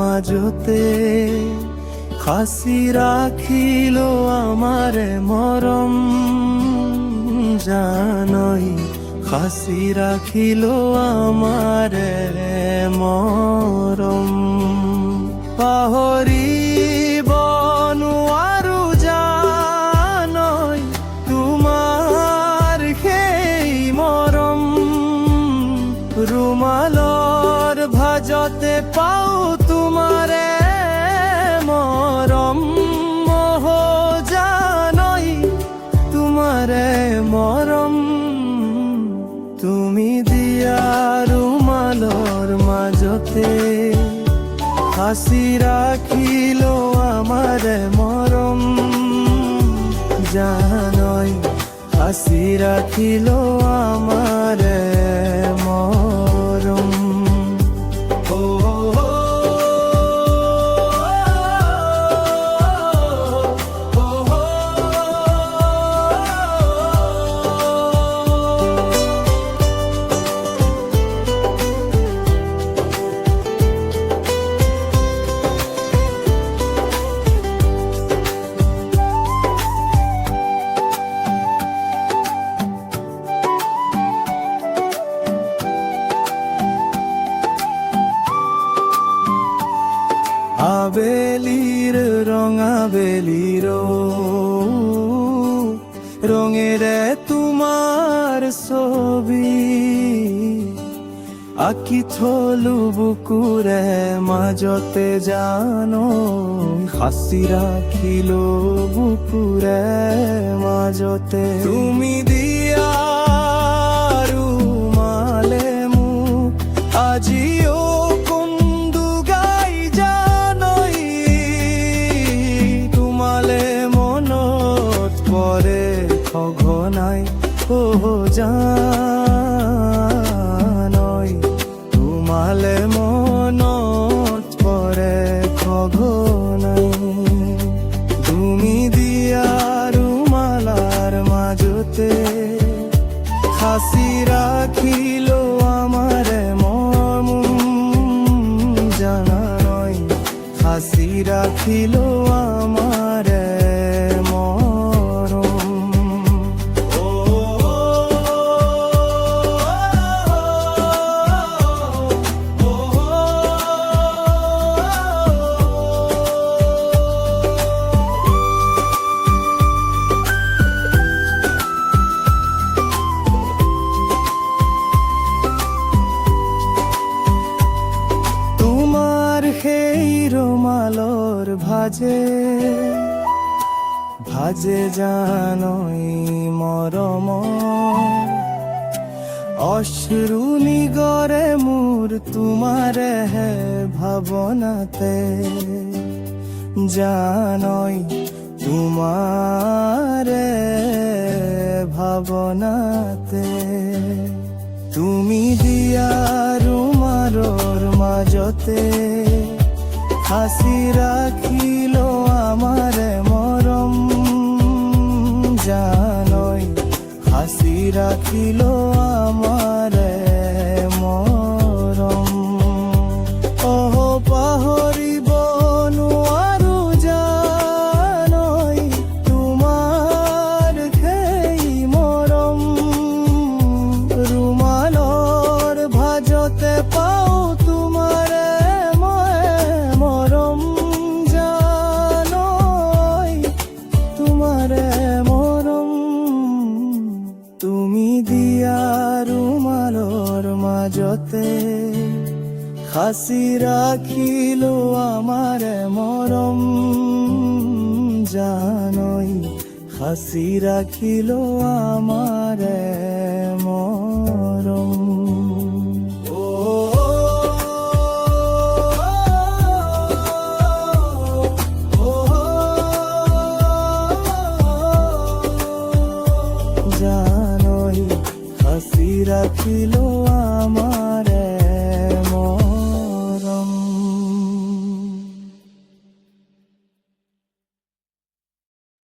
মাজতে খাসি রাখিল আমারে মরম জানই খাসি রাখিল আমারে মরম পাহরিব নোৱাৰো জানই তোমাৰ সেই মৰম ৰুমালৰ ভাজতে পাও তোমাৰে মৰম মোহ জানই তোমাৰে মৰম তুমি দিয়া ৰুমালৰ মাজতে হাসি রাখিল আমারে মরম জানই হাসি রাখিল আমারে মরম আবেলির রঙা বেলির রঙেরে তোমার ছবি আঁকি থলু বুকুরে মাজতে জানো হাসি রাখিল বুকুরে মাজতে তুমি দিয়া রুমালে মুখ আজিও ঘনাই ও জানই তোমালে মনত পরে ঘনাই তুমি দিয়া রুমালার মাজতে হাসি রাখিল আমারে মরম জানই হাসি রাখিল আমারে সেই রুমালর ভাজে ভাজে জানই মরম অশ্রু নিগরে মোর তোমারে হে ভাবনাতে জানই তোমারে ভাবনাতে তুমি দিয়া রুমালর মাজতে হাসি রাখিল আমারে মরম জানই হাসি রাখিল আমারে মরম ওহ পাহরিব নোৱাৰো জানই তোমাৰ সেই মৰম ৰুমালৰ ভাজতে পাও তোমাৰে মরম জানই তোমারে মরম তুমি দিয়া রুমালর মাজতে হাসি রাখিল আমারে মরম জানই হাসি রাখিল আমারে মরম।